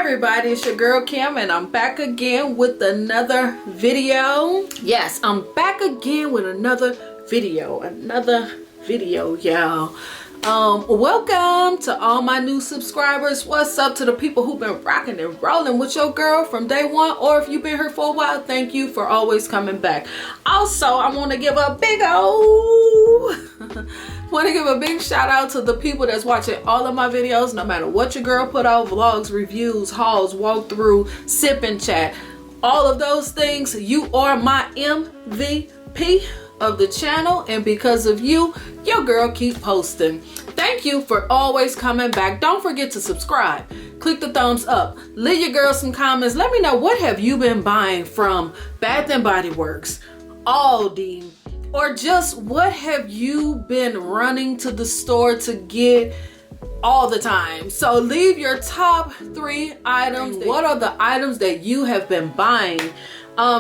everybody, it's your girl Kim and I'm back again with another video. Yes, I'm back again with another video, y'all. Welcome to all my new subscribers. What's up to the people who've been rocking and rolling with your girl from day one, or if you've been here for a while, thank you for always coming back. Also, I want to give a big shout out to the people that's watching all of my videos, no matter what your girl put out, vlogs, reviews, hauls, walkthrough, sip and chat, all of those things. You are my MVP of the channel, and because of you, your girl keep posting. Thank you for always coming back. Don't forget to subscribe, click the thumbs up, leave your girl some comments. Let me know, what have you been buying from Bath and Body Works, Aldi, or just what have you been running to the store to get all the time? So leave your top 3 items. What are the items that you have been buying?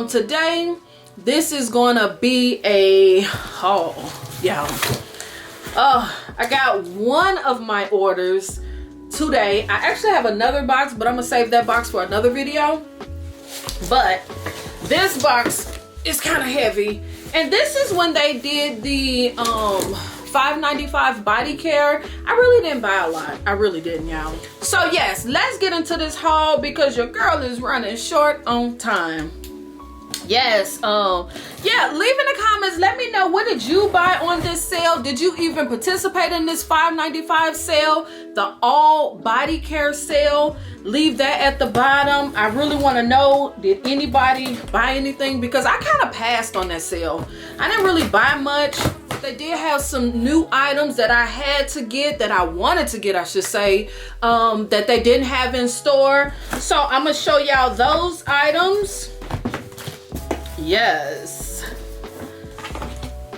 Today this is gonna be a haul, y'all. I got one of my orders today. I actually have another box, but I'm gonna save that box for another video. But this box is kind of heavy, and this is when they did the $5.95 body care. I really didn't buy a lot. I really didn't, y'all. So yes, let's get into this haul because your girl is running short on time. Yes, yeah, leave in the comments, let me know, what did you buy on this sale? Did you even participate in this $5.95 sale, the all body care sale? Leave that at the bottom. I really want to know, did anybody buy anything? Because I kind of passed on that sale. I didn't really buy much. They did have some new items that I had to get, that I wanted to get, I should say, that they didn't have in store. So I'm gonna show y'all those items. Yes.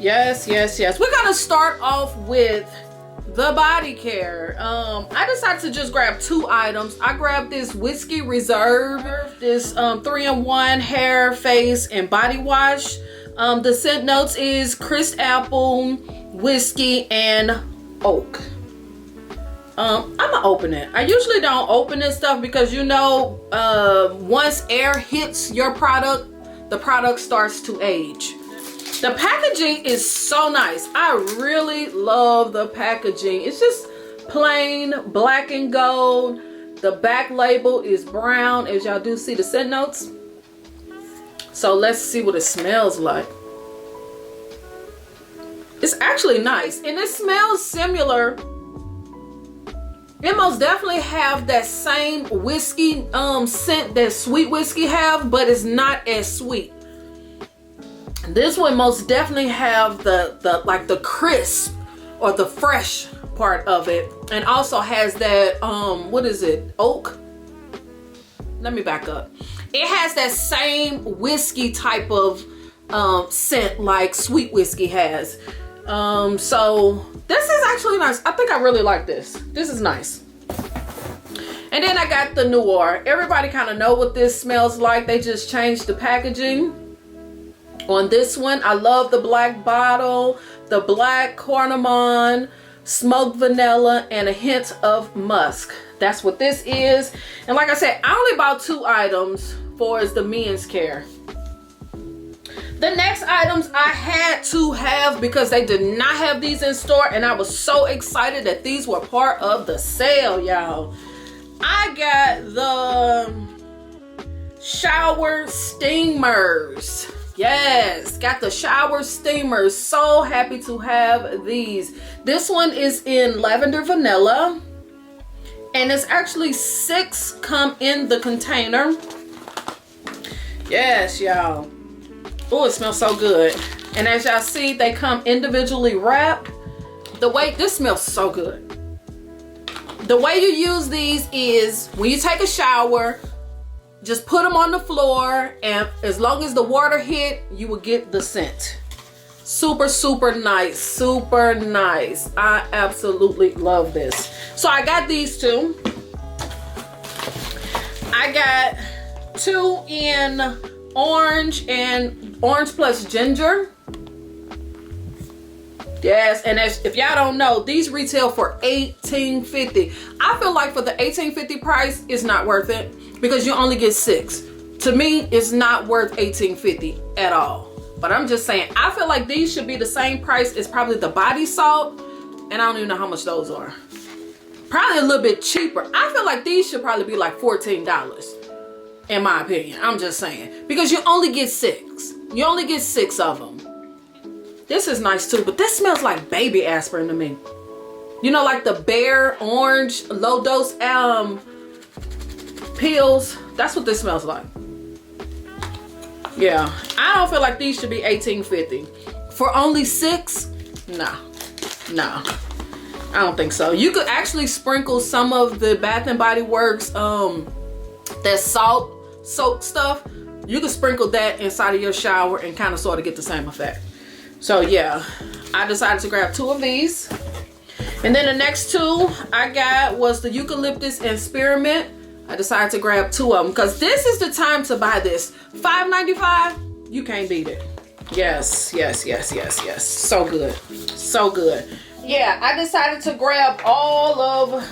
We're gonna start off with the body care. I decided to just grab 2 items. I grabbed this Whiskey Reserve, this 3-in-1 hair, face, and body wash. The scent notes is crisp apple, whiskey, and oak. I'm gonna open it. I usually don't open this stuff because, you know, once air hits your product, the product starts to age. The packaging is so nice. I really love the packaging. It's just plain black and gold. The back label is brown, as y'all do see the scent notes. So let's see what it smells like. It's actually nice, and it smells similar. It most definitely have that same whiskey scent that sweet whiskey have, but it's not as sweet. This one most definitely have the like the crisp or the fresh part of it, and also has that what is it, oak? Let me back up. It has that same whiskey type of scent like sweet whiskey has. So this is actually nice. I think I really like this. This is nice. And then I got the Noir. Everybody kind of know what this smells like. They just changed the packaging on this one. I love the black bottle, the black cardamom, smoked vanilla, and a hint of musk. That's what this is. And like I said, I only bought 2 items for is the men's care. The next items I had to have because they did not have these in store, and I was so excited that these were part of the sale, y'all. I got the shower steamers. Yes, got the shower steamers. So happy to have these. This one is in lavender vanilla, and it's actually 6 come in the container. Yes, y'all. Oh, it smells so good. And as y'all see, they come individually wrapped. The way this smells so good. The way you use these is when you take a shower, just put them on the floor, and as long as the water hit, you will get the scent. Super, super nice. Super nice. I absolutely love this. So I got these 2. I got 2 in orange and orange plus ginger. Yes, and if y'all don't know, these retail for $18.50. I feel like for the $18.50 price, it's not worth it because you only get 6. To me, it's not worth $18.50 at all. But I'm just saying, I feel like these should be the same price as probably the body salt, and I don't even know how much those are. Probably a little bit cheaper. I feel like these should probably be like $14, in my opinion. I'm just saying, because you only get 6. You only get 6 of them. This is nice too, but this smells like baby aspirin to me. You know, like the Bear orange low dose pills. That's what this smells like. Yeah, I don't feel like these should be $18.50 for only 6. Nah, I don't think so. You could actually sprinkle some of the Bath and Body Works that salt soap stuff. You could sprinkle that inside of your shower and kind of sort of get the same effect. So yeah, I decided to grab 2 of these. And then the next 2 I got was the eucalyptus and spearmint. I decided to grab 2 of them because this is the time to buy this. $5.95, you can't beat it. Yes. So good, so good. Yeah, I decided to grab all of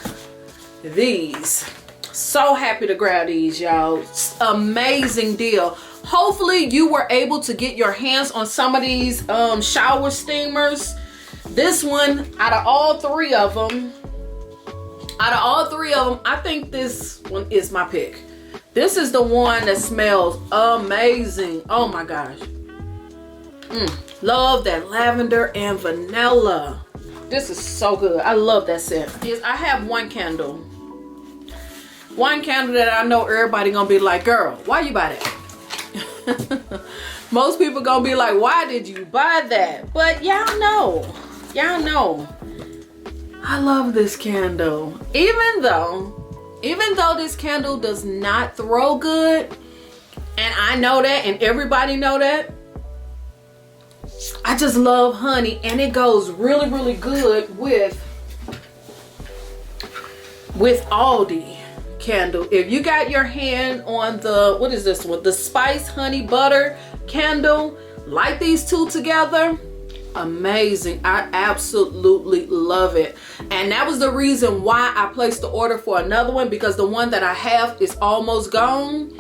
these. So happy to grab these, y'all. Amazing deal. Hopefully you were able to get your hands on some of these shower steamers. This one, out of all 3 of them, I think this one is my pick. This is the one that smells amazing. Oh my gosh. Love that lavender and vanilla. This is so good. I love that scent. Yes, I have one candle. One candle that I know everybody gonna be like, girl, why you buy that? Most people gonna be like, why did you buy that? But y'all know I love this candle. Even though this candle does not throw good, and I know that, and everybody know that, I just love honey, and it goes really, really good with Aldi candle. If you got your hand on the, what is this one? The spice honey butter candle, light these 2 together. Amazing. I absolutely love it. And that was the reason why I placed the order for another one, because the one that I have is almost gone.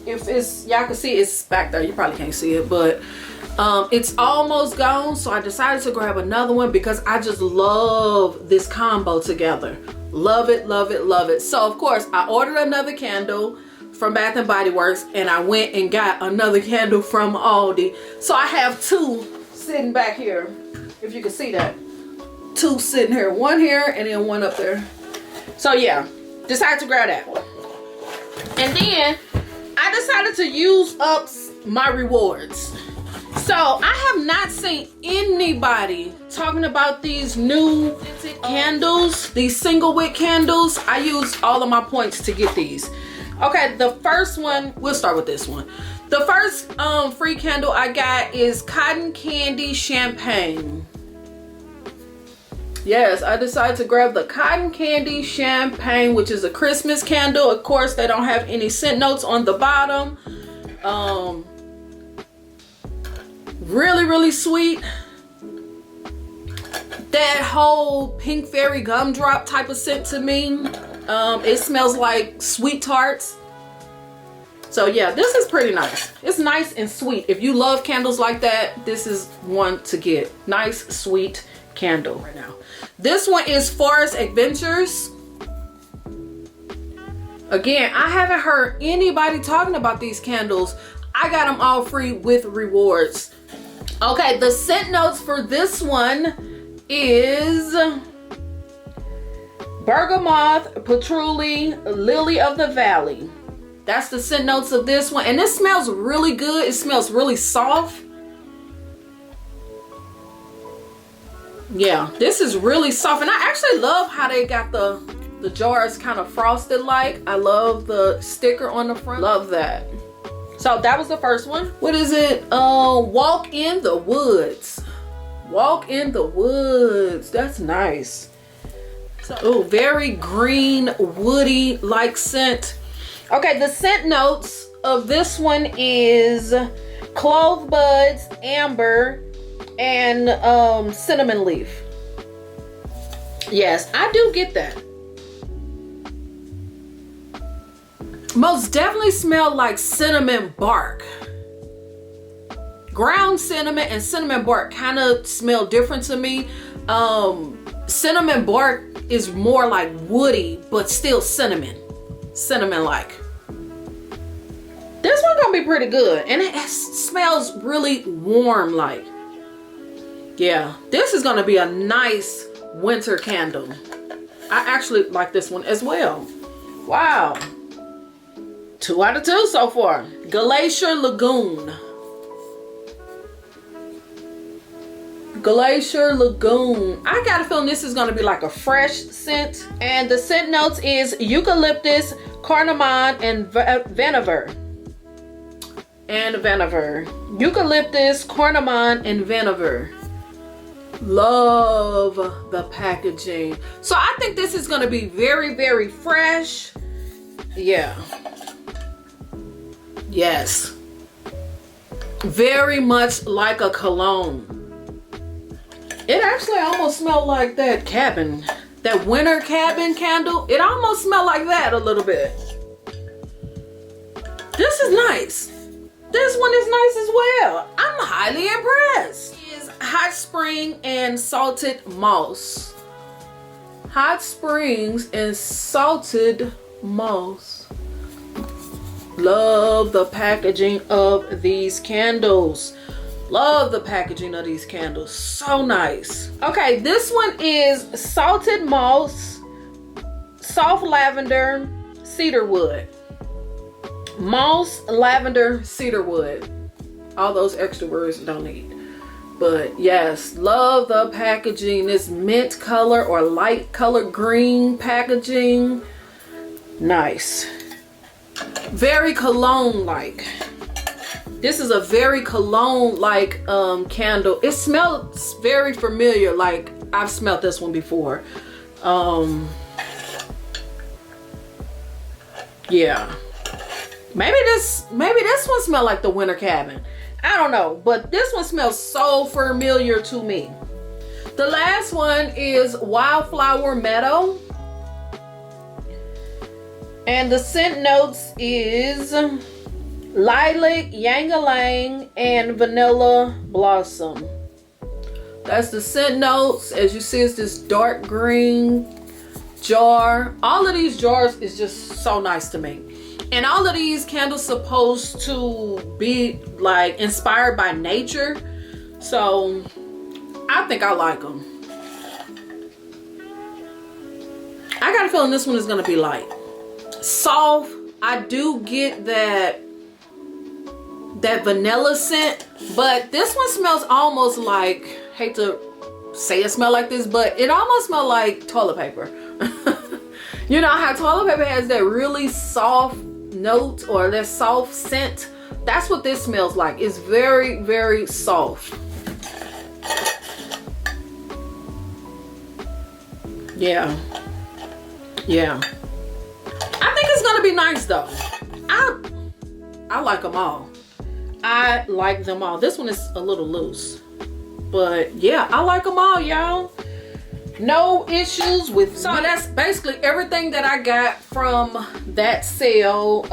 If it's, y'all can see it's back there, you probably can't see it, but it's almost gone. So I decided to grab another one because I just love this combo together. Love it, love it, love it. So of course I ordered another candle from Bath and Body Works, and I went and got another candle from Aldi. So I have 2 sitting back here, if you can see that. 2 sitting here, 1 here and then 1 up there. So yeah, decided to grab that one. And then I decided to use up my rewards. So I have not seen anybody talking about these new candles, these single wick candles. I used all of my points to get these. Okay, the first one, we'll start with this one. The first free candle I got is Cotton Candy Champagne. Yes, I decided to grab the Cotton Candy Champagne, which is a Christmas candle. Of course, they don't have any scent notes on the bottom. Really, really sweet. That whole pink fairy gumdrop type of scent to me. It smells like sweet tarts. So yeah, this is pretty nice. It's nice and sweet. If you love candles like that, this is one to get. Nice, sweet candle right now. This one is Forest Adventures. Again, I haven't heard anybody talking about these candles. I got them all free with rewards. Okay, the scent notes for this one is bergamot, patchouli, lily of the valley. That's the scent notes of this one, and it smells really good. It smells really soft. Yeah, this is really soft, and I actually love how they got the jars kind of frosted like. I love the sticker on the front. Love that. So that was the first one. What is it? Walk in the Woods. Walk in the Woods. That's nice. So, oh, very green, woody like scent. Okay, the scent notes of this one is clove buds, amber, and cinnamon leaf. Yes, I do get that. Most definitely smell like cinnamon bark. Ground cinnamon and cinnamon bark kind of smell different to me. Cinnamon bark is more like woody, but still cinnamon like. This one gonna be pretty good, and it smells really warm like. Yeah, this is gonna be a nice winter candle. I actually like this one as well. Wow, 2 out of 2 so far. Glacier Lagoon. Glacier Lagoon. I got a feeling this is gonna be like a fresh scent, and the scent notes is eucalyptus, cardamom, and vetiver. Eucalyptus, cardamom, and vetiver. Love the packaging. So I think this is gonna be very, very fresh. Yeah. Yes. Very much like a cologne. It actually almost smelled like that cabin, that winter cabin candle. It almost smelled like that a little bit. This is nice. This one is nice as well. I'm highly impressed. It is Hot Spring and Salted Moss. Hot Springs and Salted Moss. Love the packaging of these candles. Love the packaging of these candles. So nice. Okay, this one is Salted Moss, Soft Lavender, Cedarwood. Moss, lavender, cedarwood. All those extra words don't need. But yes, love the packaging. This mint color or light color green packaging. Nice. Very cologne-like. This is a very cologne-like candle. It smells very familiar, like I've smelled this one before. Yeah. Maybe this one smells like the winter cabin. I don't know, but this one smells so familiar to me. The last one is Wildflower Meadow. And the scent notes is lilac, ylang-ylang, and vanilla blossom. That's the scent notes. As you see, it's this dark green jar. All of these jars is just so nice to me. And all of these candles supposed to be like inspired by nature. So I think I like them. I got a feeling this one is gonna be light. Soft. I do get that vanilla scent, but this one smells almost like, hate to say it smell like this, but it almost smells like toilet paper. You know how toilet paper has that really soft note or that soft scent? That's what this smells like. It's very, very soft. Yeah. I think it's gonna be nice though. I like them all. I like them all. This one is a little loose, but yeah, I like them all, y'all. No issues with. So that's basically everything that I got from that sale,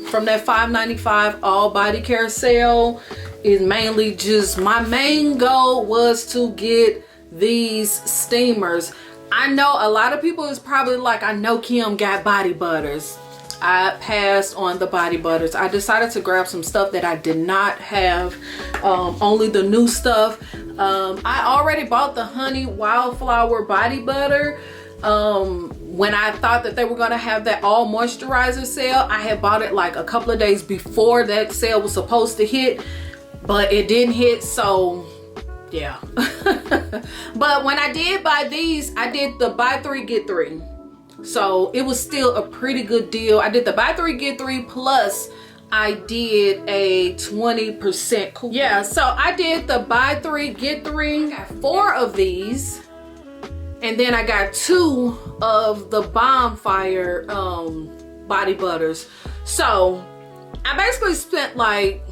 from that $5.95 all body care sale. Is mainly just, my main goal was to get these steamers. I know a lot of people is probably like, I know Kim got body butters. I passed on the body butters. I decided to grab some stuff that I did not have, only the new stuff. I already bought the honey wildflower body butter. When I thought that they were gonna have that all moisturizer sale, I had bought it like a couple of days before that sale was supposed to hit, but it didn't hit, so yeah. But when I did buy these, I did the buy 3 get 3. So it was still a pretty good deal. I did the buy 3 get 3 plus I did a 20% coupon. Yeah, so I did the buy 3 get 3. I got 4 of these, and then I got 2 of the Bonfire body butters. So I basically spent like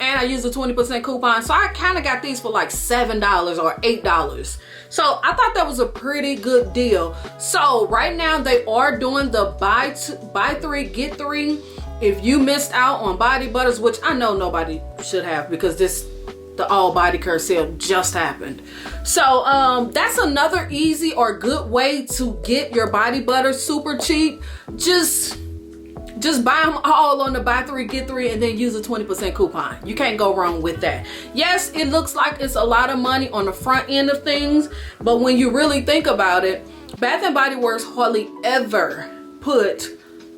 and I used a 20% coupon. So I kind of got these for like $7 or $8. So I thought that was a pretty good deal. So right now they are doing the buy 3 get 3. If you missed out on body butters, which I know nobody should have because the all body care sale just happened. So that's another easy or good way to get your body butter super cheap. Just buy them all on the buy 3 get 3 and then use a 20% coupon. You can't go wrong with that. Yes, it looks like it's a lot of money on the front end of things, but when you really think about it, Bath & Body Works hardly ever put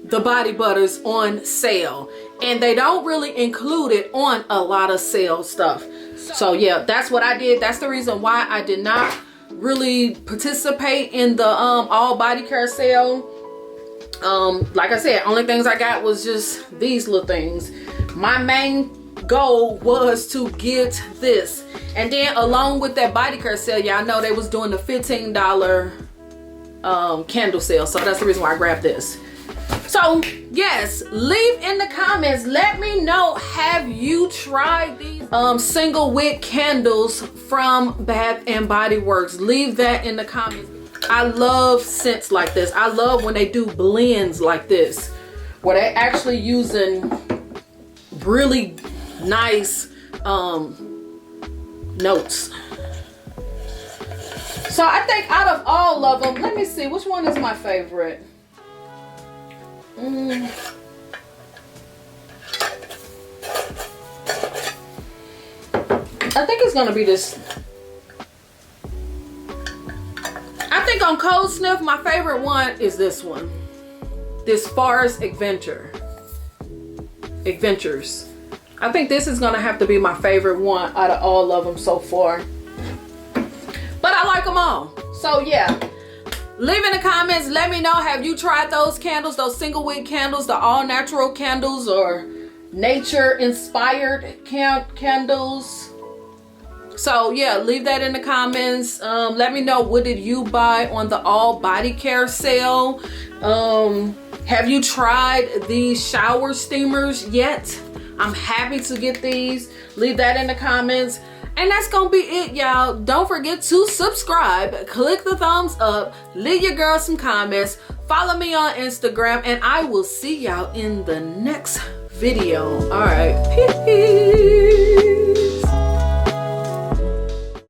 the body butters on sale, and they don't really include it on a lot of sale stuff. So yeah, that's what I did. That's the reason why I did not really participate in the all body care sale. Like I said, only things I got was just these little things. My main goal was to get this, and then along with that body care sale, y'all know they was doing the $15 candle sale, so that's the reason why I grabbed this. So yes, leave in the comments, let me know, have you tried these single wick candles from Bath & Body Works? Leave that in the comments. I love scents like this. I love when they do blends like this, where they're actually using really nice notes. So I think out of all of them, let me see, which one is my favorite? I think it's gonna be this. I think on Cold Sniff, my favorite one is this one. This Forest Adventures. I think this is gonna have to be my favorite one out of all of them so far. But I like them all. So yeah. Leave in the comments, let me know, have you tried those candles, those single wick candles, the all natural candles or nature inspired candles? So yeah, leave that in the comments. Let me know, what did you buy on the all body care sale? Have you tried these shower steamers yet? I'm happy to get these. Leave that in the comments. And that's gonna be it, y'all. Don't forget to subscribe, click the thumbs up, leave your girl some comments, follow me on Instagram, and I will see y'all in the next video. All right, peace.